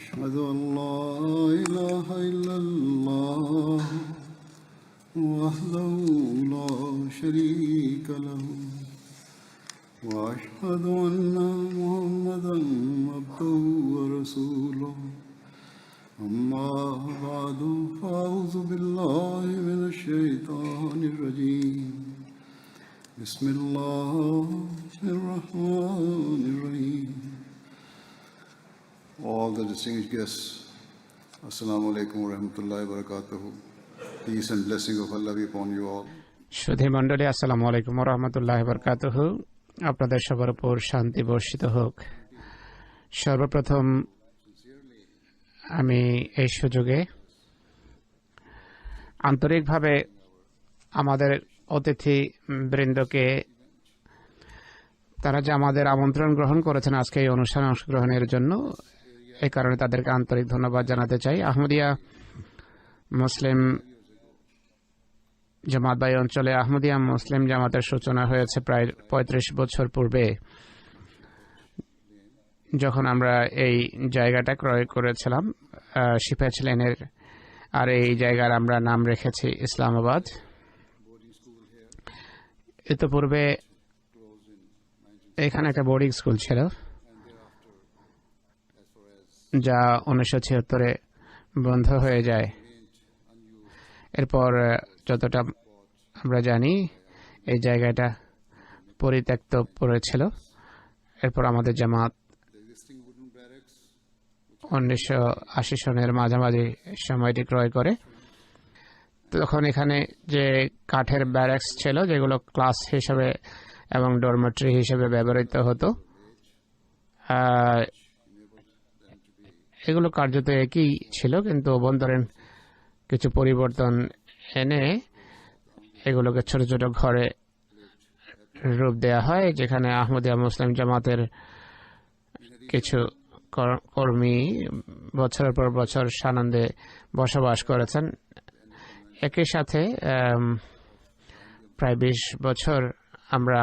أشهد أن لا إله إلا الله وحده لا شريك له وأشهد أن محمدا عبده ورسوله أما بعد فأعوذ بالله من الشيطان الرجيم بسم الله الرحمن الرحيم. All the distinguished guests, Assalamu alaikum wa rahmatullahi wa barakatuh. Peace and blessing of Allah be upon you all. সুধী মণ্ডলী, আসসালামু আলাইকুম ওয়া রাহমাতুল্লাহি ওয়া বারাকাতুহু। আপনাদের সবার উপর শান্তি বর্ষিত হোক। সর্বপ্রথম আমি এই সুযোগে আন্তরিকভাবে আমাদের অতিথি বৃন্দকে, তারা যে আমাদের আমন্ত্রণ গ্রহণ করেছেন আজকে এই অনুষ্ঠানে অংশগ্রহণের জন্য, এই কারণে তাদেরকে আন্তরিক ধন্যবাদ জানাতে চাই। আহমদিয়া মুসলিম জামাত বাই অঞ্চলে আহমদিয়া মুসলিম জামাতের সূচনা হয়েছে প্রায় ৩৫ বছর পূর্বে, যখন আমরা এই জায়গাটা ক্রয় করেছিলাম শিপেজ লেনের, আর এই জায়গার আমরা নাম রেখেছি ইসলামাবাদ। ইতিপূর্বে এখানে একটা বোর্ডিং স্কুল ছিল, যা 1976-এ বন্ধ হয়ে যায়। এরপর যতটা আমরা জানি এই জায়গাটা পরিত্যক্ত পড়েছিল। এরপর আমাদের জামাত 1980 সনের মাঝামাঝি সময়টি ক্রয় করে। তখন এখানে যে কাঠের ব্যারাকস ছিল, যেগুলো ক্লাস হিসেবে এবং ডরমেটরি হিসেবে ব্যবহৃত হতো, এগুলো কার্যত একই ছিল, কিন্তু অভ্যন্তরীণ কিছু পরিবর্তন এনে এগুলোকে ছোট ছোট ঘরে রূপ দেওয়া হয়, যেখানে আহমদিয়া মুসলিম জামাতের কিছু কর্মী বছরের পর বছর সানন্দে বসবাস করেছেন। একই সাথে প্রায় 20 বছর আমরা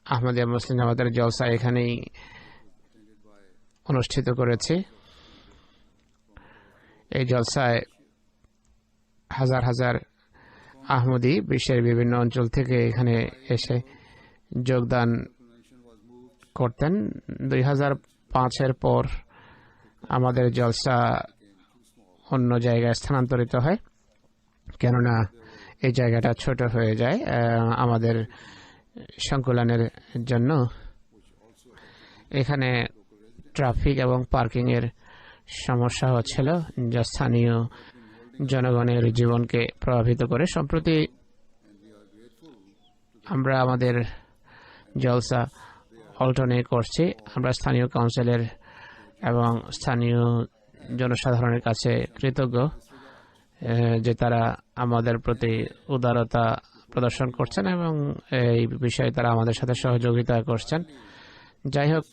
আহমদিয়া মুসলিম জামাতের জলসা এখানেই অনুষ্ঠিত করেছি। এই জলসায় হাজার হাজার আহমদি বিশ্বের বিভিন্ন অঞ্চল থেকে এখানে এসে যোগদান করতেন। 2005-এর পর আমাদের জলসা অন্য জায়গায় স্থানান্তরিত হয়, কেননা এই জায়গাটা ছোট হয়ে যায় আমাদের সংকুলনের জন্য। এখানে ট্রাফিক এবং পার্কিংয়ের সমস্যা হচ্ছিল, যা স্থানীয় জনগণের জীবনকে প্রভাবিত করে। সম্প্রতি আমরা আমাদের জলসা অল্টারনেট করছি। আমরা স্থানীয় কাউন্সিলের এবং স্থানীয় জনসাধারণের কাছে কৃতজ্ঞ যে তারা আমাদের প্রতি উদারতা প্রদর্শন করছেন এবং এই বিষয়ে তারা আমাদের সাথে সহযোগিতা করছেন। যাই হোক,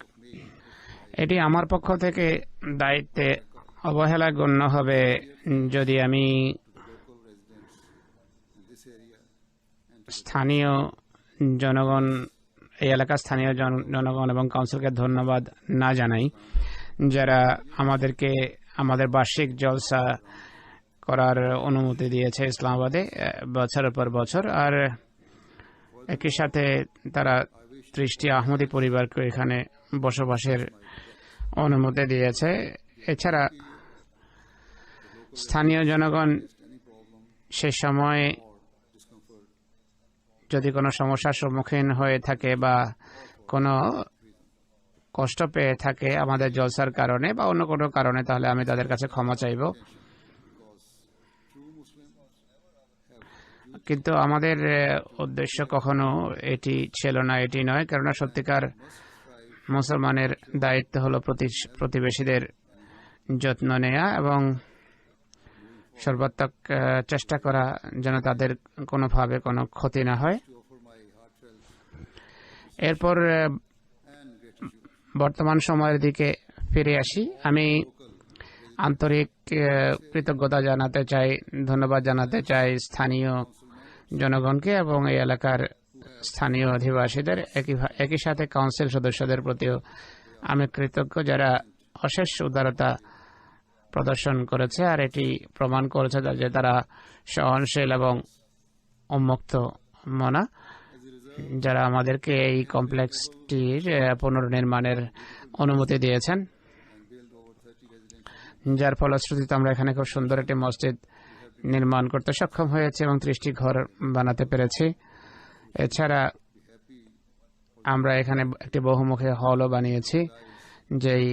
এটি আমার পক্ষ থেকে দায়িত্বে অবহেলা গণ্য হবে যদি আমি স্থানীয় জনগণ, এই এলাকার স্থানীয় জনগণ এবং কাউন্সিলকে ধন্যবাদ না জানাই, যারা আমাদেরকে আমাদের বার্ষিক জলসা করার অনুমতি দিয়েছে ইসলামাবাদে বছরের পর বছর। আর একই সাথে তারা 30টি আহমদি পরিবারকে এখানে বসবাসের অনুমতি দিয়েছে। এছাড়া স্থানীয় জনগণ সে সময় যদি কোনো সমস্যার সম্মুখীন হয়ে থাকে বা কোনো কষ্ট পেয়ে থাকে আমাদের জলসার কারণে বা অন্য কোনো কারণে, তাহলে আমি তাদের কাছে ক্ষমা চাইব। কিন্তু আমাদের উদ্দেশ্য কখনো এটি ছিল না, এটি নয়, কেননা সত্যিকার মুসলমানের দায়িত্ব হলো প্রতিবেশীদের যত্ন নেওয়া এবং সর্বাত্মক চেষ্টা করা যেন তাদের কোনোভাবে কোনো ক্ষতি না হয়। এরপর বর্তমান সময়ের দিকে ফিরে আসি। আমি আন্তরিক কৃতজ্ঞতা জানাতে চাই, ধন্যবাদ জানাতে চাই স্থানীয় জনগণকে এবং এই এলাকার স্থানীয় অধিবাসীদের, একই সাথে কাউন্সিল সদস্যদের প্রতিও আমি কৃতজ্ঞ, যারা অশেষ উদারতা প্রদর্শন করেছে, আর এটি প্রমাণ করেছে যে তারা সহনশীল এবং উন্মুক্ত মনা, যারা আমাদেরকে এই কমপ্লেক্সটির পুনর্নির্মাণের অনুমতি দিয়েছেন, যার ফলশ্রুতিতে আমরা এখানে খুব সুন্দর একটি মসজিদ নির্মাণ করতে সক্ষম হয়েছে এবং 30টি ঘর বানাতে পেরেছি। এছাড়া আমরা এখানে একটি বহুমুখী হলও বানিয়েছি, যেই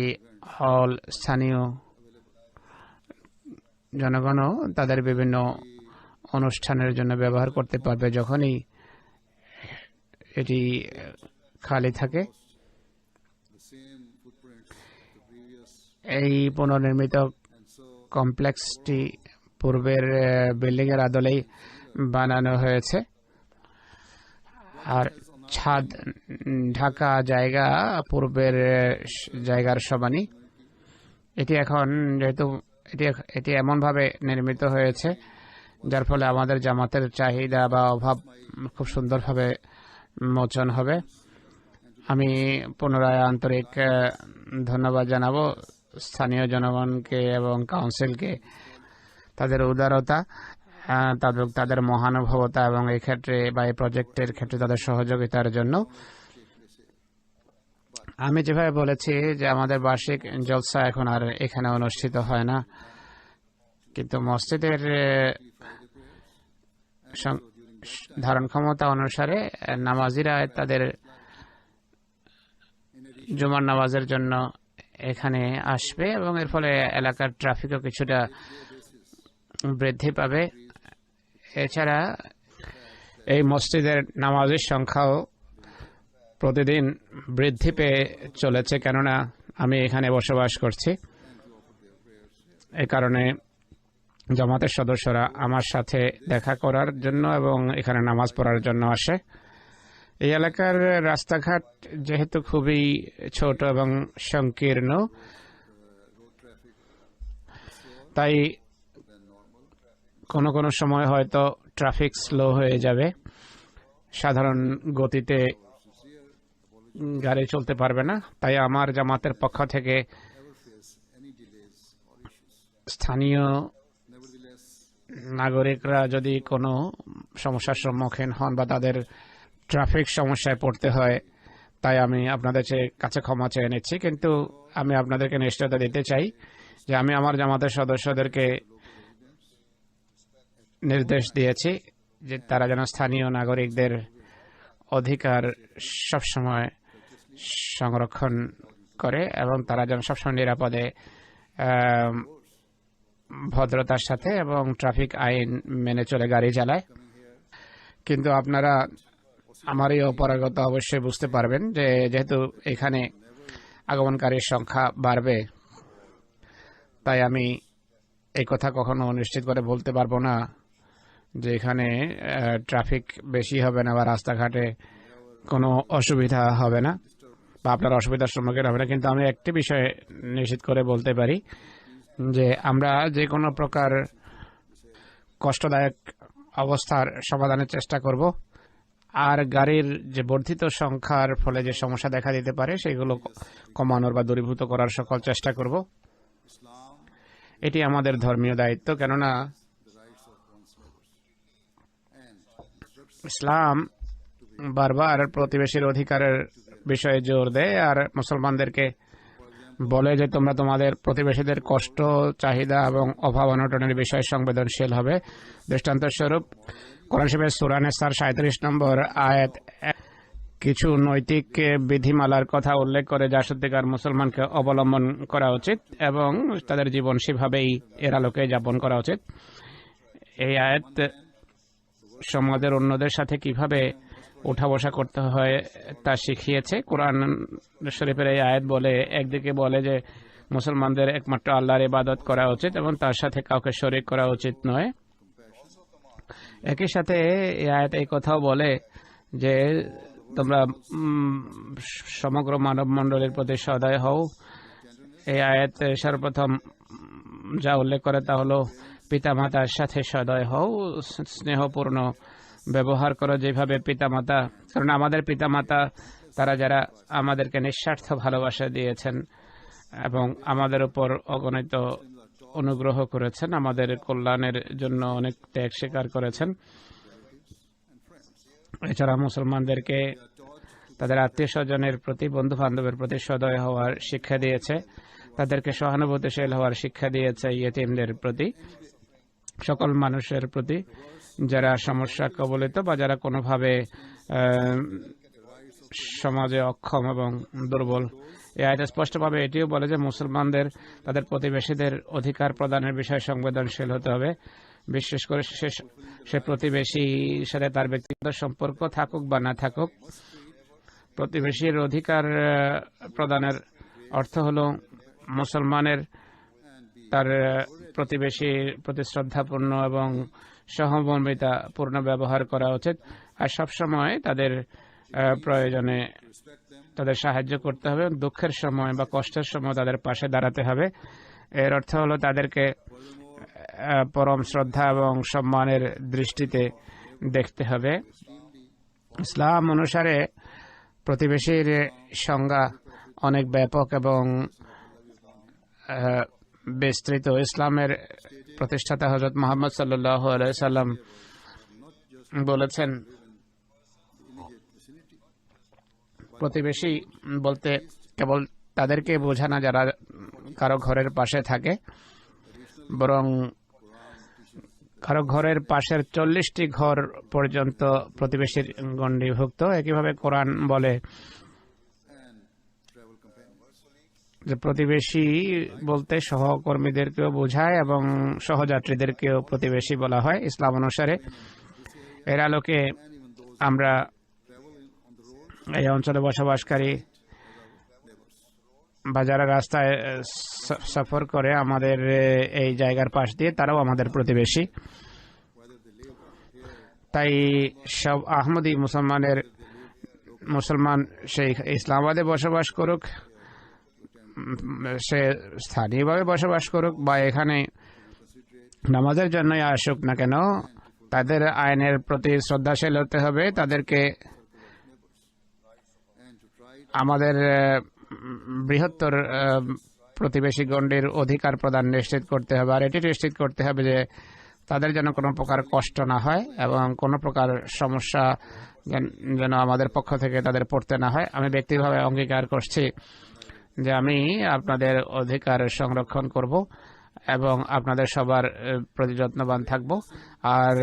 হল স্থানীয় জনগণও তাদের বিভিন্ন অনুষ্ঠানের জন্য ব্যবহার করতে পারবে যখনই এটি খালি থাকে। এই পুনর্নির্মিত কমপ্লেক্সটি পূর্বের বিল্ডিং এর আদলেই বানানো হয়েছে, আর ছাদ ঢাকা জায়গা পূর্বের জায়গার সমানই। এটি এখন যেহেতু এটি এমনভাবে নির্মিত হয়েছে যার ফলে আমাদের জামাতের চাহিদা বা অভাব খুব সুন্দরভাবে মোচন হবে। আমি পুনরায় আন্তরিক ধন্যবাদ জানাবো স্থানীয় জনগণকে এবং কাউন্সিলকে, তাদের উদারতা, তাদের মহানুভবতা এবং এই ক্ষেত্রে বা এই প্রজেক্টের ক্ষেত্রে তাদের সহযোগিতার জন্য। আমি যেভাবে বলেছি যে আমাদের বার্ষিক জলসা এখন আর এখানে অনুষ্ঠিত হয় না, কিন্তু মসজিদের ধারণ ক্ষমতা অনুসারে নামাজিরা তাদের জুমার নামাজের জন্য এখানে আসবে এবং এর ফলে এলাকার ট্রাফিকও কিছুটা বৃদ্ধি পাবে। এছাড়া এই মসজিদের নামাজের সংখ্যাও প্রতিদিন বৃদ্ধি পেয়ে চলেছে, কেননা আমি এখানে বসবাস করছি। এই কারণে জামাতের সদস্যরা আমার সাথে দেখা করার জন্য এবং এখানে নামাজ পড়ার জন্য আসে। এই এলাকার রাস্তাঘাট যেহেতু খুবই ছোট এবং সংকীর্ণ, তাই কোনো কোনো সময় হয়তো ট্রাফিক স্লো হয়ে যাবে, সাধারণ গতিতে গাড়ি চলতে পারবে না। তাই আমার জামাতের পক্ষ থেকে স্থানীয় নাগরিকরা যদি কোনো সমস্যার সম্মুখীন হন বা তাদের ট্রাফিক সমস্যায় পড়তে হয়, তাই আমি আপনাদের কাছে ক্ষমা চেয়ে নিচ্ছি। কিন্তু আমি আপনাদেরকে নিশ্চয়তা দিতে চাই যে আমি আমার জামাতের সদস্যদেরকে নির্দেশ দিয়েছি যে তারা যেন স্থানীয় নাগরিকদের অধিকার সবসময় সংরক্ষণ করে এবং তারা যেন সবসময় নিরাপদে ভদ্রতার সাথে এবং ট্রাফিক আইন মেনে চলে গাড়ি চালায়। কিন্তু আপনারা আমার এই অপারগতা অবশ্যই বুঝতে পারবেন যে যেহেতু এখানে আগমনকারীর সংখ্যা বাড়বে, তাই আমি এই কথা কখনো নিশ্চিত করে বলতে পারবো না যে এখানে ট্রাফিক বেশি হবে না বা রাস্তাঘাটে কোনো অসুবিধা হবে না বা আপনার অসুবিধার সম্মুখীন হবে না। কিন্তু আমি একটি বিষয় নিশ্চিত করে বলতে পারি যে আমরা যে কোনো প্রকার কষ্টদায়ক অবস্থার সমাধানের চেষ্টা করব, আর গাড়ির যে বর্ধিত সংখ্যার ফলে যে সমস্যা দেখা দিতে পারে সেগুলো কমানোর বা দূরীভূত করার সকল চেষ্টা করব। এটি আমাদের ধর্মীয় দায়িত্ব, কেননা ইসলাম বারবার প্রতিবেশীর অধিকারের বিষয়ে জোর দেয় আর মুসলমানদেরকে বলে যে তোমরা তোমাদের প্রতিবেশীদের কষ্ট, চাহিদা এবং অভাব অনটনের বিষয়ে সংবেদনশীল হবে। দৃষ্টান্তস্বরূপ কোরআন শরীফের সূরা নিসার 37 নম্বর আয়াত কিছু নৈতিক বিধিমালার কথা উল্লেখ করে যা সত্যিকার মুসলমানকে অবলম্বন করা উচিত এবং তাদের জীবন সেভাবেই এর আলোকে যাপন করা উচিত। এই আয়াত সমাজের অন্যদের সাথে কিভাবে উঠা বসা করতে হয় তা শিখিয়েছে। কোরআন শরীফের এই আয়াত বলে একদিকে বলে যে মুসলমানদের একমাত্র আল্লাহর ইবাদত করা উচিত এবং তার সাথে কাউকে শরীক করা উচিত নয়। একই সাথে এই আয়াত এই কথাও বলে যে তোমরা সমগ্র মানব মণ্ডলীর প্রতি সদয় হও। এই আয়াত সর্বপ্রথম যা উল্লেখ করে তা হলো পিতামাতার সাথে সদয় হও, স্নেহপূর্ণ ব্যবহার করো যেভাবে পিতামাতা, কারণ আমাদের পিতামাতা তারা যারা আমাদেরকে নিঃস্বার্থ ভালোবাসা দিয়েছেন এবং আমাদের উপর অগণিত অনুগ্রহ করেছেন, আমাদের কল্যাণের জন্য অনেক ত্যাগ স্বীকার করেছেন। এছাড়া মুসলমানদেরকে তাদের আত্মীয় স্বজনের প্রতি, বন্ধু বান্ধবের প্রতি সদয় হওয়ার শিক্ষা দিয়েছে, তাদেরকে সহানুভূতিশীল হওয়ার শিক্ষা দিয়েছে, ইয়েতিমদের প্রতি, সকল মানুষের প্রতি যারা সমস্যা কবলিত বা যারা কোনোভাবে সমাজে অক্ষম এবং দুর্বল। এই আয়াতে স্পষ্টভাবে এটিও বলে যে মুসলমানদের তাদের প্রতিবেশীদের অধিকার প্রদানের বিষয়ে সংবেদনশীল হতে হবে, বিশেষ করে সে প্রতিবেশীর সাথে তার ব্যক্তিগত সম্পর্ক থাকুক বা না থাকুক। প্রতিবেশীর অধিকার প্রদানের অর্থ হলো মুসলমানের তার প্রতিবেশীর প্রতি শ্রদ্ধাপূর্ণ এবং সহমর্মিতাপূর্ণ ব্যবহার করা উচিত, আর সবসময় তাদের প্রয়োজনে তাদের সাহায্য করতে হবে, দুঃখের সময় বা কষ্টের সময় তাদের পাশে দাঁড়াতে হবে। এর অর্থ হলো তাদেরকে পরম শ্রদ্ধা এবং সম্মানের দৃষ্টিতে দেখতে হবে। ইসলাম অনুসারে প্রতিবেশীর সংজ্ঞা অনেক ব্যাপক এবং বিস্তৃত। ইসলামের প্রতিষ্ঠাতা হযরত মুহাম্মদ সাল্লাল্লাহু আলাইহি সাল্লাম বলেছেন, প্রতিবেশী বলতে কেবল তাদেরকে বোঝায় না যারা কারো ঘরের পাশে থাকে, বরং কারো ঘরের পাশের 40টি ঘর পর্যন্ত প্রতিবেশীর গণ্ডিভুক্ত। একইভাবে কোরআন বলে যে প্রতিবেশী বলতে সহকর্মীদেরকেও বোঝায় এবং সহযাত্রীদেরকেও প্রতিবেশী বলা হয় ইসলাম অনুসারে। এর আলোকে আমরা এই অঞ্চলে বসবাসকারী বা যারা রাস্তায় সফর করে আমাদের এই জায়গার পাশ দিয়ে, তারাও আমাদের প্রতিবেশী। তাই সব আহমদী মুসলমান সেই ইসলামাবাদে বসবাস করুক, সে স্থানীয়ভাবে বসবাস করুক বা এখানে নামাজের জন্যই আসুক না কেন, তাদের আইনের প্রতি শ্রদ্ধাশীল হতে হবে। তাদেরকে আমাদের বৃহত্তর প্রতিবেশী গণ্ডির অধিকার প্রদান নিশ্চিত করতে হবে, আর এটি নিশ্চিত করতে হবে যে তাদের যেন কোনো প্রকার কষ্ট না হয় এবং কোনো প্রকার সমস্যা যেন আমাদের পক্ষ থেকে তাদের পড়তে না হয়। আমি ব্যক্তিগতভাবে অঙ্গীকার করছি যে আমি আপনাদের অধিকার সংরক্ষণ করব এবং আপনাদের সবার প্রতি যত্নবান থাকব, আর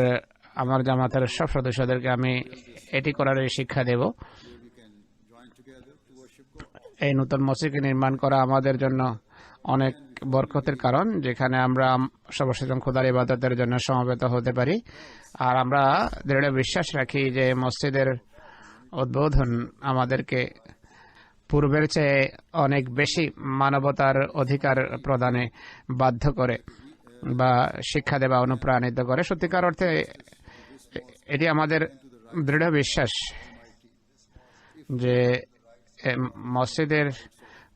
আমার জামাতের সব সদস্যদেরকে আমি এটি করার শিক্ষা দেব। এই নতুন মসজিদকে নির্মাণ করা আমাদের জন্য অনেক বরকতের কারণ, যেখানে আমরা সর্বশেষম খোদার ইবাদতের জন্য সমবেত হতে পারি। আর আমরা দৃঢ় বিশ্বাস রাখি যে মসজিদের উদ্বোধন আমাদেরকে পূর্বের চেয়ে অনেক বেশি মানবতার অধিকার প্রদানে বাধ্য করে বা শিক্ষা দেওয়া অনুপ্রাণিত করে। সত্যিকার অর্থে এটি আমাদের দৃঢ় বিশ্বাস যে মসজিদের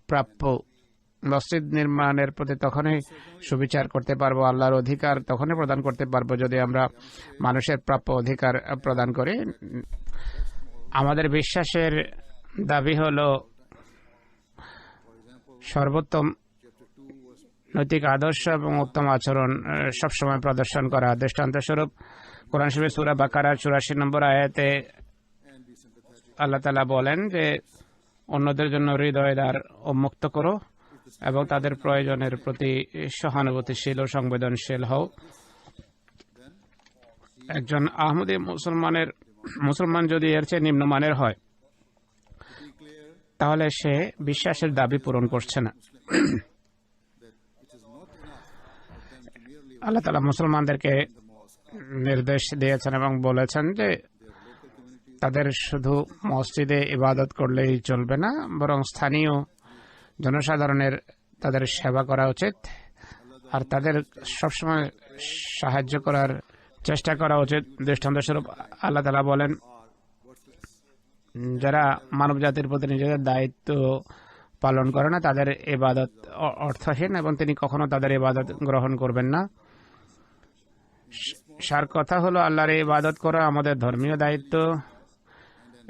প্রাপ্য, মসজিদ নির্মাণের প্রতি তখনই সুবিচার করতে পারবো, আল্লাহর অধিকার তখনই প্রদান করতে পারবো যদি আমরা মানুষের প্রাপ্য অধিকার প্রদান করি। আমাদের বিশ্বাসের দাবি হলো সর্বোত্তম নৈতিক আদর্শ এবং উত্তম আচরণ সবসময় প্রদর্শন করা। দৃষ্টান্তস্বরূপ কোরআন শরীফের সূরা বাকারার 84 নম্বর আয়াতে আল্লাহ তাআলা বলেন যে অন্যদের জন্য হৃদয় দ্বার উন্মুক্ত করো এবং তাদের প্রয়োজনের প্রতি সহানুভূতিশীল ও সংবেদনশীল হও। একজন আহমদী মুসলমান যদি এর চেয়ে নিম্নমানের হয় তাহলে সে বিশ্বাসের দাবি পূরণ করছে না। আল্লাহ তাআলা মুসলমানদেরকে নির্দেশ দিয়েছেন এবং বলেছেন যে তাদের শুধু মসজিদে ইবাদত করলেই চলবে না, বরং স্থানীয় জনসাধারণের তাদের সেবা করা উচিত আর তাদের সবসময় সাহায্য করার চেষ্টা করা উচিত। দৃষ্টান্তস্বরূপ আল্লাহ তাআলা বলেন, যারা মানব জাতির প্রতি নিজেদের দায়িত্ব পালন করে না তাদের ইবাদত অর্থহীন এবং তিনি কখনো তাদের ইবাদত গ্রহণ করবেন না। সার কথা হলো আল্লাহর ইবাদত করা আমাদের ধর্মীয় দায়িত্ব।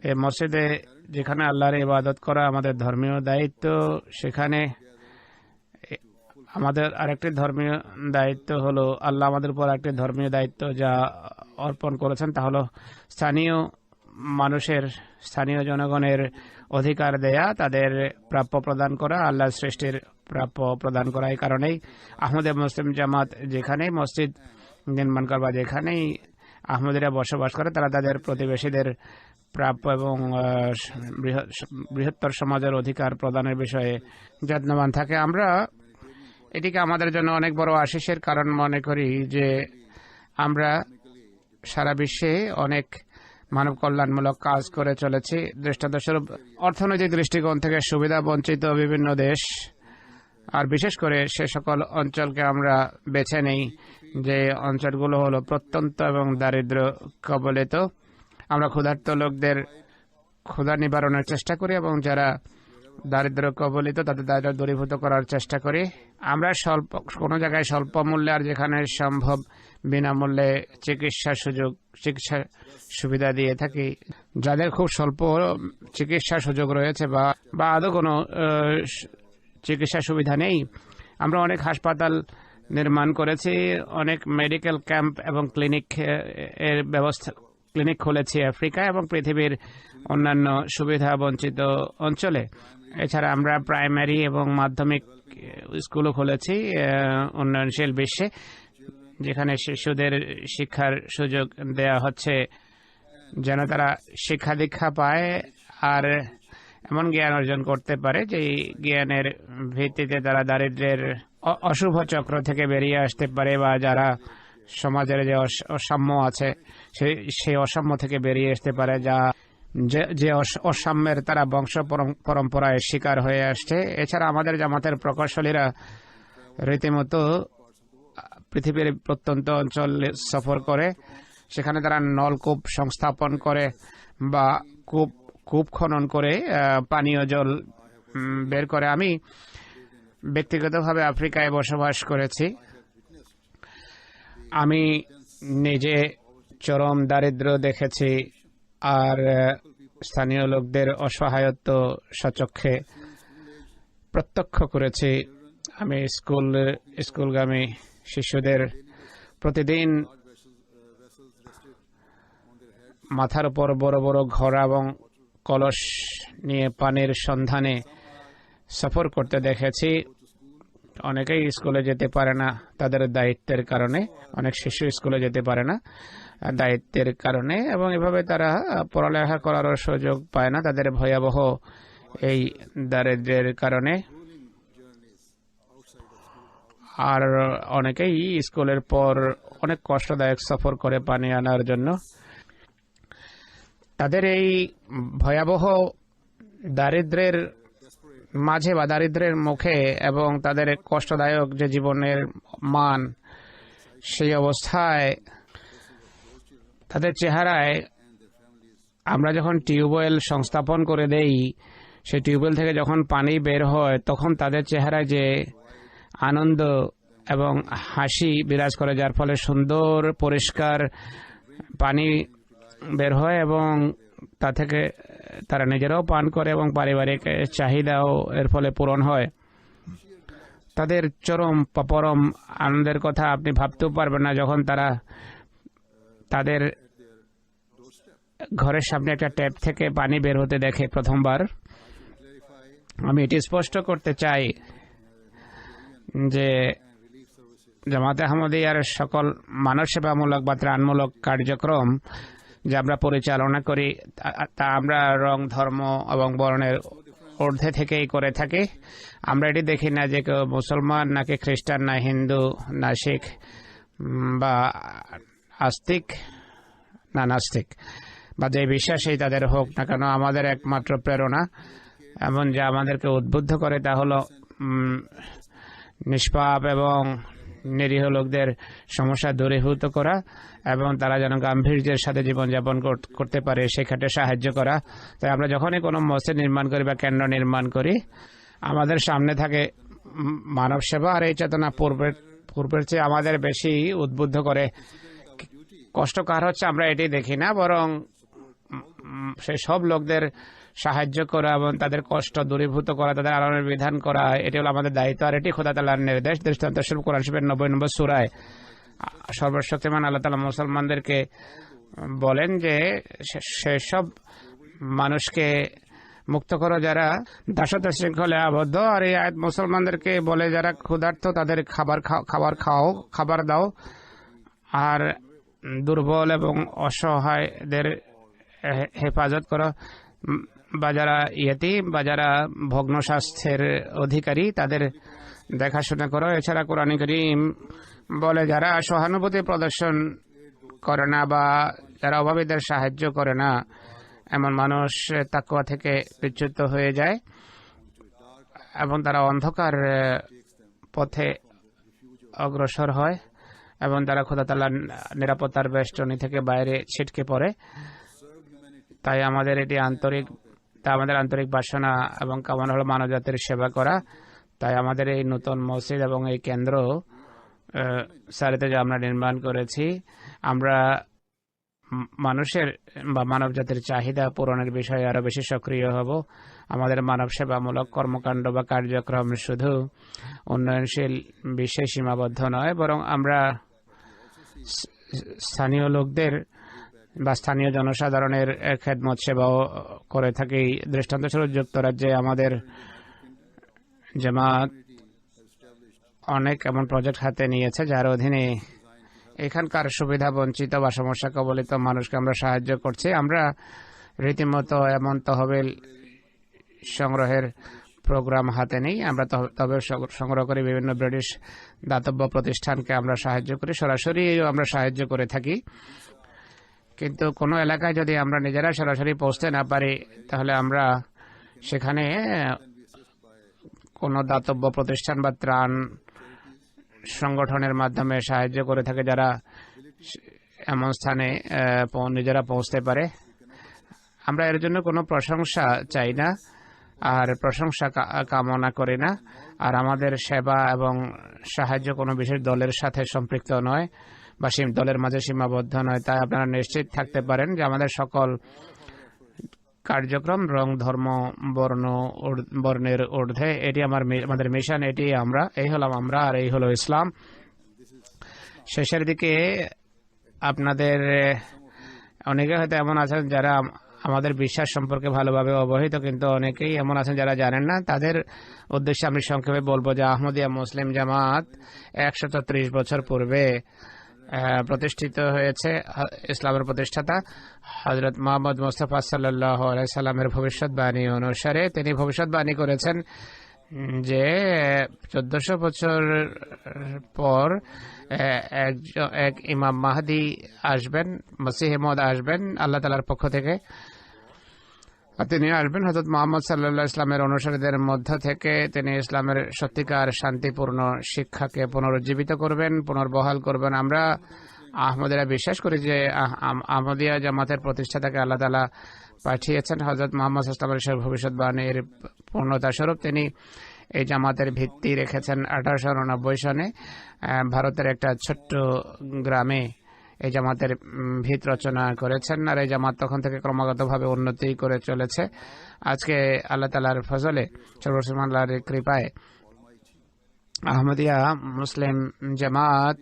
এই মসজিদে যেখানে আল্লাহর ইবাদত করা আমাদের ধর্মীয় দায়িত্ব, সেখানে আমাদের আরেকটি ধর্মীয় দায়িত্ব হলো, আল্লাহ আমাদের উপর একটি ধর্মীয় দায়িত্ব যা অর্পণ করেছেন, তা হলো স্থানীয় মানুষের, স্থানীয় জনগণের অধিকার দেয়া, তাদের প্রাপ্য প্রদান করা, আল্লাহর সৃষ্টির প্রাপ্য প্রদান করা। এই কারণেই আহমদে মুসলিম জামাত যেখানেই মসজিদ নির্মাণ করে বা যেখানেই আহমদীরা বসবাস করে, তারা তাদের প্রতিবেশীদের প্রাপ্য এবং বৃহত্তর সমাজের অধিকার প্রদানের বিষয়ে যত্নবান থাকে। আমরা এটিকে আমাদের জন্য অনেক বড় আশিসের কারণ মনে করি যে আমরা সারা বিশ্বে অনেক মানব কল্যাণমূলক কাজ করে চলেছি। দৃষ্টান্তস্বরূপ অর্থনৈতিক দৃষ্টিকোণ থেকে সুবিধা বঞ্চিত বিভিন্ন দেশ, আর বিশেষ করে সে সকল অঞ্চলকে আমরা বেছে নেই যে অঞ্চলগুলো হলো প্রত্যন্ত এবং দারিদ্র কবলিত। আমরা ক্ষুধার্ত লোকদের ক্ষুধা নিবারণের চেষ্টা করি এবং যারা দারিদ্র কবলিত তাদের দারিদ্র দূরীভূত করার চেষ্টা করি। আমরা কোনো জায়গায় স্বল্প মূল্যে আর যেখানে সম্ভব বিনামূল্যে চিকিৎসা সুবিধা দিয়ে থাকি। যাদের খুব স্বল্প চিকিৎসা সুযোগ রয়েছে বা আদৌ কোনো চিকিৎসা সুবিধা নেই, আমরা অনেক হাসপাতাল নির্মাণ করেছি, অনেক মেডিকেল ক্যাম্প এবং ক্লিনিক খুলেছি আফ্রিকা এবং পৃথিবীর অন্যান্য সুবিধা বঞ্চিত অঞ্চলে। এছাড়া আমরা প্রাইমারি এবং মাধ্যমিক স্কুলও খুলেছি উন্নয়নশীল বিশ্বে, যেখানে শিশুদের শিক্ষার সুযোগ দেয়া হচ্ছে যেন তারা শিক্ষা দীক্ষা পায় আর এমন জ্ঞান অর্জন করতে পারে যে জ্ঞানের ভিত্তিতে তারা দারিদ্র্যের অশুভ চক্র থেকে বেরিয়ে আসতে পারে, বা যারা সমাজের যে অসাম্য আছে সেই অসাম্য থেকে বেরিয়ে আসতে পারে, যে অসাম্যের তারা বংশ পরম্পরায় শিকার হয়ে আসছে। এছাড়া আমাদের জামাতের প্রকৌশলীরা রীতিমতো পৃথিবীর প্রত্যন্ত অঞ্চল সফর করে, সেখানে তারা নলকূপ সংস্থাপন করে বা কূপ খনন করে পানীয় জল বের করে। আমি ব্যক্তিগতভাবে আফ্রিকায় বসবাস করেছি। আমি নিজে চরম দারিদ্র দেখেছি আর স্থানীয় লোকদের অসহায়ত্ব সচক্ষে প্রত্যক্ষ করেছি। আমি স্কুলগামী শিশুদের প্রতিদিন মাথার উপর বড় বড় ঘোড়া এবং কলস নিয়ে পানির সন্ধানে সফর করতে দেখেছি। অনেকেই স্কুলে যেতে পারে না তাদের দায়িত্বের কারণে, অনেক শিশু স্কুলে যেতে পারে না দায়িত্বের কারণে, এবং এভাবে তারা পড়ালেখা করারও সুযোগ পায় না তাদের ভয়াবহ এই দারিদ্র্যের কারণে। আর অনেকেই স্কুলের পর অনেক কষ্টদায়ক সফর করে পানি আনার জন্য। তাদের এই ভয়াবহ দারিদ্র্যের মাঝে বা দারিদ্র্যের মুখে এবং তাদের কষ্টদায়ক যে জীবনের মান, সেই অবস্থায় তাদের চেহারায় আমরা যখন টিউবওয়েল সংস্থাপন করে দেই, সেই টিউবওয়েল থেকে যখন পানি বের হয় তখন তাদের চেহারায় যে আনন্দ এবং হাসি বিরাজ করে, যার ফলে সুন্দর পরিষ্কার পানি বের হয় এবং তা থেকে তারা নিজেরাও পান করে এবং পারিবারিক চাহিদাও এর ফলে পূরণ হয়। তাদের পরম আনন্দের কথা আপনি ভাবতেও পারবেন না যখন তারা তাদের ঘরের সামনে একটা ট্যাপ থেকে পানি বের হতে দেখে প্রথমবার। আমি এটি স্পষ্ট করতে চাই যে জামাতে আহমদিয়ার সকল মানব সেবামূলক বা ত্রাণমূলক কার্যক্রম যা আমরা পরিচালনা করি তা আমরা রং, ধর্ম এবং বর্ণের ঊর্ধ্বে থেকেই করে থাকি। আমরা এটি দেখি না যে কেউ মুসলমান নাকি খ্রিস্টান, না হিন্দু, না শিখ বা আস্তিক না নাস্তিক, বা যে বিশ্বাসেই তাদের হোক না কেন। আমাদের একমাত্র প্রেরণা এমন যা আমাদেরকে উদ্বুদ্ধ করে তা হলো নিষ্পাপ এবং নিরীহ লোকদের সমস্যা দূরীভূত করা এবং তারা যেন গাম্ভীর্যের সাথে জীবনযাপন করতে পারে সে ক্ষেত্রে সাহায্য করা। তাই আমরা যখনই কোনো মসজিদ নির্মাণ করি বা কেন্দ্র নির্মাণ করি, আমাদের সামনে থাকে মানব সেবা। আর এই চেতনা পূর্বের চেয়ে আমাদের বেশি উদ্বুদ্ধ করে। কষ্ট কার হচ্ছে আমরা এটি দেখি না, বরং সেই সব লোকদের সাহায্য করা এবং তাদের কষ্ট দূরীভূত করা, তাদের আলোড়নের বিধান করা, এটি হলো আমাদের দায়িত্ব। আর এটি খোদা তাআলার নির্দেশ। দৃষ্টান্তস্বরূপ কোরআন শরীফের 90 নম্বর সূরায় সর্বশক্তিমান আল্লাহ তাআলা মুসলমানদেরকে বলেন যে সেসব মানুষকে মুক্ত করো যারা দাসত্ব শৃঙ্খলে আবদ্ধ। আর এই আয়াত মুসলমানদেরকে বলে যারা ক্ষুধার্ত তাদের খাবার দাও। আর দুর্বল এবং অসহায়দের হেফাজত করো, বা যারা ইয়েতিম বা যারা ভগ্ন স্বাস্থ্যের অধিকারী তাদের দেখাশোনা করো। এছাড়া কোরআন কারীম বলে যারা সহানুভূতি প্রদর্শন করে না বা যারা অভাবীদের সাহায্য করে না, এমন মানুষ তাকওয়া থেকে বিচ্যুত হয়ে যায় এবং তারা অন্ধকার পথে অগ্রসর হয় এবং তারা খোদা তাআলার নিরাপত্তার বেষ্টনী থেকে বাইরে ছিটকে পড়ে। তাই আমাদের আন্তরিক বাসনা এবং কামনা হলো মানবজাতির সেবা করা। তাই আমাদের এই নতুন মসজিদ এবং এই কেন্দ্র সারিতে যে আমরা নির্মাণ করেছি, আমরা মানুষের বা মানব জাতির চাহিদা পূরণের বিষয়ে আরো বেশি সক্রিয় হব। আমাদের মানব সেবামূলক কর্মকাণ্ড বা কার্যক্রম শুধু উন্নয়নশীল বিশ্বে সীমাবদ্ধ নয়, বরং আমরা স্থানীয় লোকদের বা স্থানীয় জনসাধারণের খেদমত সেবাও করে থাকি। দৃষ্টান্তস্বরূপ যুক্তরাজ্যে আমাদের জামাত অনেক এমন প্রজেক্ট হাতে নিয়েছে যার অধীনে এখানকার সুবিধা বঞ্চিত বা সমস্যা কবলিত মানুষকে আমরা সাহায্য করছি। আমরা রীতিমতো এমন তহবিল সংগ্রহের প্রোগ্রাম হাতে নেই। আমরা তহবিল সংগ্রহ করি বিভিন্ন ব্রিটিশ দাতব্য প্রতিষ্ঠানকে আমরা সাহায্য করি, সরাসরি আমরা সাহায্য করে থাকি। কিন্তু কোনো এলাকায় যদি আমরা নিজেরা সরাসরি পৌঁছতে না পারি, তাহলে আমরা সেখানে কোনো দাতব্য প্রতিষ্ঠান বা ত্রাণ সংগঠনের মাধ্যমে সাহায্য করে থাকে, যারা এমন স্থানে নিজেরা পৌঁছতে পারে। আমরা এর জন্য কোনো প্রশংসা চাই না আর প্রশংসা কামনা করি না। আর আমাদের সেবা এবং সাহায্য কোনো বিশেষ দলের সাথে সম্পৃক্ত নয় বা দলের মাঝে সীমাবদ্ধ নয়। তাই আপনারা নিশ্চিত থাকতে পারেন যে আমাদের সকল কার্যক্রম রং, ধর্ম, বর্ণের ঊর্ধ্বে। এটি আমাদের মিশন, এটি আমরা, এই হলাম আমরা, আর এই হলো ইসলাম। শেষের দিকে আপনাদের অনেকে হয়তো এমন আছেন যারা আমাদের বিশ্বাস সম্পর্কে ভালোভাবে অবহিত, কিন্তু অনেকেই এমন আছেন যারা জানেন না। তাদের উদ্দেশ্যে আমি সংক্ষেপে বলবো যে আহমদিয়া মুসলিম জামাত 130 বছর পূর্বে প্রতিষ্ঠিত হয়েছে। ইসলামের প্রতিষ্ঠাতা হযরত মুহাম্মদ মুস্তাফা সাল্লাল্লাহু আলাইহি সাল্লামের ভবিষ্যৎবাণী অনুসারে তিনি ভবিষ্যৎবাণী করেছেন যে 1400 বছর পর এক ইমাম মাহদি আসবেন, মসিহ মওউদ আসবেন আল্লাহ তাআলার পক্ষ থেকে। তিনি আসবেন হযরত মুহাম্মদ সাল্লাল্লাহু আলাইহি ইসলামের অনুসারীদের মধ্য থেকে। তিনি ইসলামের সত্যিকার শান্তিপূর্ণ শিক্ষাকে পুনরুজ্জীবিত করবেন, পুনর্বহাল করবেন। আমরা আহমদীরা বিশ্বাস করি যে আহমদিয়া জামাতের প্রতিষ্ঠাতাকে আল্লাহ তাআলা পাঠিয়েছেন হযরত মুহাম্মদ সাল্লাল্লাহু আলাইহি ওয়াসাল্লামের ভবিষ্যৎবাণীর পূর্ণতা স্বরূপ। তিনি এই জামাতের ভিত্তি রেখেছেন 1889 সনে ভারতের একটা ছোট্ট গ্রামে এই জামাতের ভিত রচনা করেছেন। আর এই জামাত তখন থেকে ক্রমাগতভাবে উন্নতি করে চলেছে। আজকে আল্লাহ তাআলার ফজলে, সর্বশেষ আল্লাহর কৃপায় আহমদিয়া মুসলিম জামাত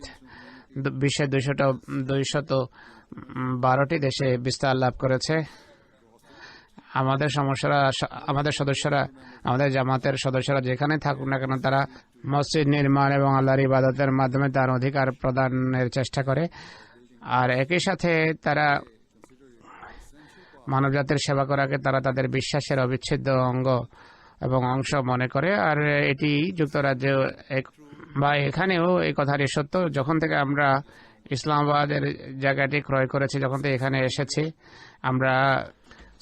বিশ্বের 212টি দেশে বিস্তার লাভ করেছে। আমাদের সদস্যরা, আমাদের জামাতের সদস্যরা যেখানে থাকুক না কেন, তারা মসজিদ নির্মাণ এবং আল্লাহর ইবাদতের মাধ্যমে তার অধিকার প্রদানের চেষ্টা করে। আর একই সাথে তারা মানবজাতির সেবা করাকে তারা তাদের বিশ্বাসের অবিচ্ছেদ্য অঙ্গ এবং অংশ মনে করে। আর এটি যুক্তরাজ্যে বা এখানেও এই কথাটি সত্য। যখন থেকে আমরা ইসলামাবাদের জায়গাটি ক্রয় করেছি, যখন থেকে এখানে এসেছি, আমরা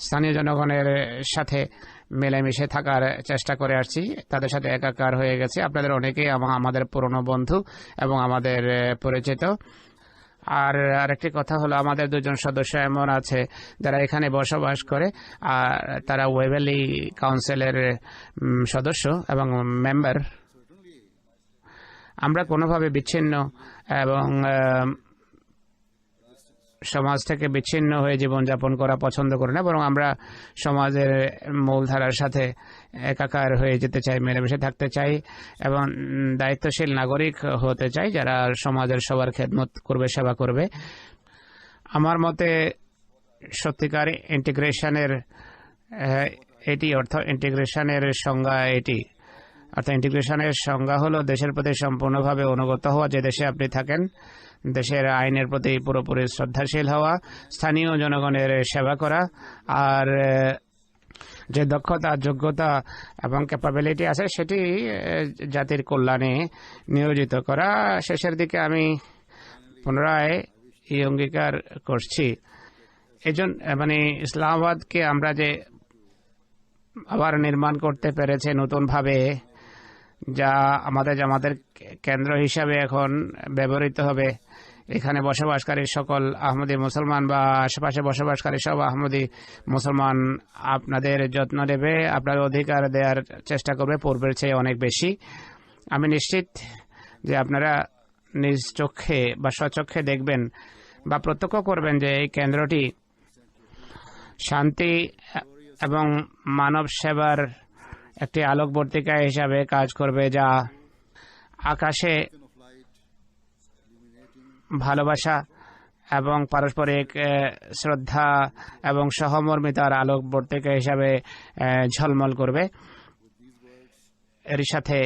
স্থানীয় জনগণের সাথে মেলামেশে থাকার চেষ্টা করে আসছি, তাদের সাথে একাকার হয়ে গেছে। আপনাদের অনেকেই আমাদের পুরনো বন্ধু এবং আমাদের পরিচিত। আর আরেকটি কথা হলো, আমাদের দুজন সদস্য এমন আছে যারা এখানে বসবাস করে, আর তারা ওয়েভেলি কাউন্সিলের সদস্য এবং মেম্বার। আমরা কোনোভাবে বিচ্ছিন্ন এবং সমাজ থেকে বিচ্ছিন্ন হয়ে জীবনযাপন করা পছন্দ করি না, বরং আমরা সমাজের মূলধারার সাথে একাকার হয়ে যেতে চাই, মিলেমিশে থাকতে চাই এবং দায়িত্বশীল নাগরিক হতে চাই যারা সমাজের সবার খেদমত করবে, সেবা করবে। আমার মতে সত্যিকার ইন্টিগ্রেশনের এটি অর্থ ইন্টিগ্রেশনের সংজ্ঞা এটি অর্থাৎ ইন্টিগ্রেশনের সংজ্ঞা হলো দেশের প্রতি সম্পূর্ণভাবে অনুগত হওয়া, যে দেশে আপনি থাকেন দেশের আইনের প্রতি পুরোপুরি শ্রদ্ধাশীল হওয়া, স্থানীয় জনগণের সেবা করা, আর যে দক্ষতা, যোগ্যতা এবং ক্যাপাবিলিটি আছে সেটি জাতির কল্যাণে নিয়োজিত করা। শেষের দিকে আমি পুনরায় এই অঙ্গীকার করছি, এজন্য মানে ইসলামাবাদকে আমরা যে আবার নির্মাণ করতে পেরেছে নতুনভাবে, যা আমাদের জামাতের কেন্দ্র হিসাবে এখন ব্যবহৃত হবে। এখানে বসবাসকারী সকল আহমদী মুসলমান বা আশেপাশে বসবাসকারী সব আহমদী মুসলমান আপনাদের যত্ন নেবে, আপনার অধিকার দেওয়ার চেষ্টা করবে পূর্বের চেয়ে অনেক বেশি। আমি নিশ্চিত যে আপনারা নিজ চোখে বা স্বচক্ষে দেখবেন বা প্রত্যক্ষ করবেন যে এই কেন্দ্রটি শান্তি এবং মানব সেবার একটি আলোকবর্তিকা হিসাবে কাজ করবে, যা আকাশে ভালোবাসা এবং পারস্পরিক শ্রদ্ধা এবং সহমর্মিতার আলোকবর্তিকা হিসাবে ঝলমল করবে। এর সাথে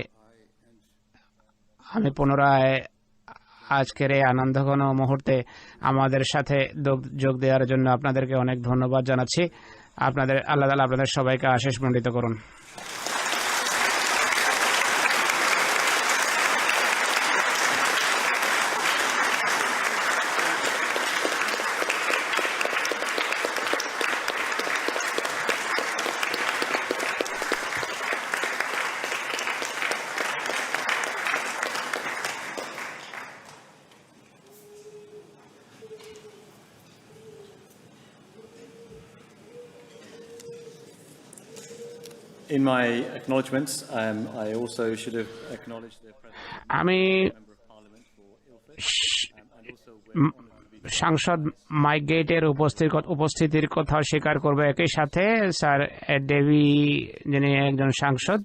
আমি পুনরায় আজকের এই আনন্দঘন মুহূর্তে আমাদের সাথে যোগ দেওয়ার জন্য আপনাদেরকে অনেক ধন্যবাদ জানাচ্ছি। আপনাদের আল্লাহ তাআলা আপনাদের সবাইকে আশীষ মণ্ডিত করুন। In my acknowledgements, I also should have acknowledged the President আমি Member of Parliament for Ilford, and also সাংসদ মাইক গেটের উপস্থিতির কথা স্বীকার করবে। একই সাথে স্যার ডেভি, যিনি একজন সাংসদ,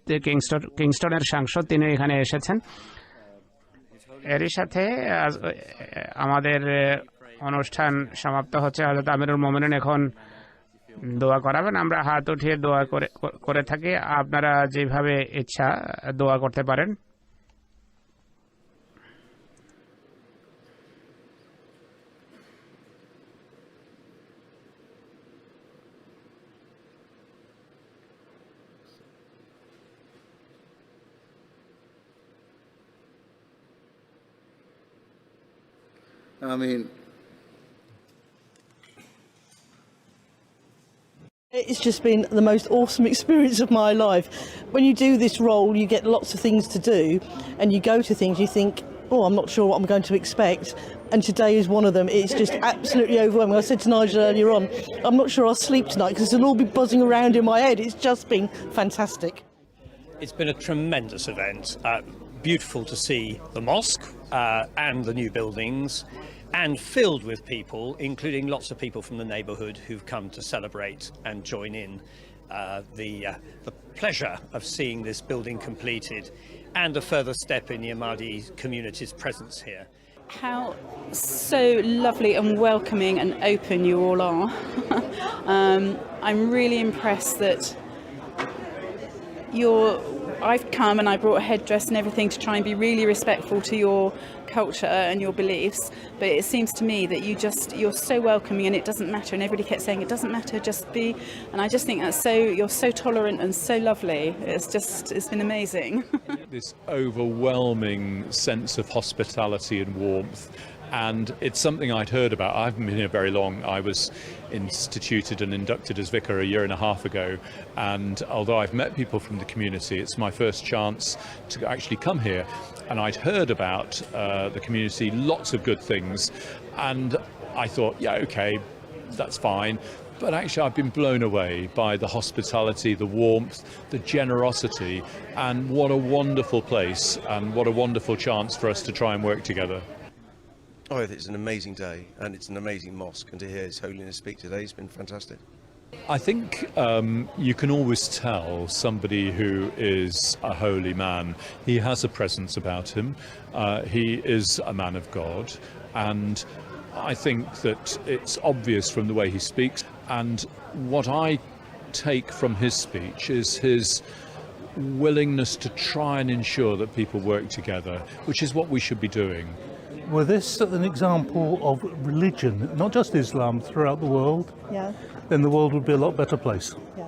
কিংস্টনের সাংসদ, তিনি এখানে এসেছেন। এরই সাথে আমাদের অনুষ্ঠান সমাপ্ত হচ্ছে। হযরত আমিরুল মোমিনিন এখন দোয়া করাবেন। আমরা হাত উঠিয়ে দোয়া করে থাকি, আপনারা যেভাবে ইচ্ছা দোয়া করতে পারেন। Ameen. It's just been the most awesome experience of my life. When you do this role, you get lots of things to do, and you go to things, you think, oh, I'm not sure what I'm going to expect, and today is one of them. It's just absolutely overwhelming. I said to Nigel earlier on, I'm not sure I'll sleep tonight because it'll all be buzzing around in my head. It's just been fantastic. It's been a tremendous event. Beautiful to see the mosque and the new buildings, and filled with people, including lots of people from the neighbourhood who've come to celebrate and join in the pleasure of seeing this building completed and a further step in the Ahmadi community's presence here. How so lovely and welcoming and open you all are. I'm really impressed that I've come and I brought a headdress and everything to try and be really respectful to your culture and your beliefs, but it seems to me that you're so welcoming and it doesn't matter, and everybody kept saying it doesn't matter, just be, and I just think that's you're so tolerant and so lovely. It's been amazing. This overwhelming sense of hospitality and warmth, and it's something I'd heard about. I haven't been here very long. I was instituted and inducted as vicar a year and a half ago, and although I've met people from the community, it's my first chance to actually come here. And I'd heard about the community, lots of good things, and I thought, yeah, okay, that's fine. But actually I've been blown away by the hospitality, the warmth, the generosity, and what a wonderful place and what a wonderful chance for us to try and work together. Oh, it's an amazing day, and it's an amazing mosque, and to hear His Holiness speak today has been fantastic. I think you can always tell somebody who is a holy man. He has a presence about him. He is a man of God, and I think that it's obvious from the way he speaks. And what I take from his speech is his willingness to try and ensure that people work together, which is what we should be doing. Were this an example of religion, not just Islam, throughout the world, Yeah. then the world would be a lot better place. Yeah.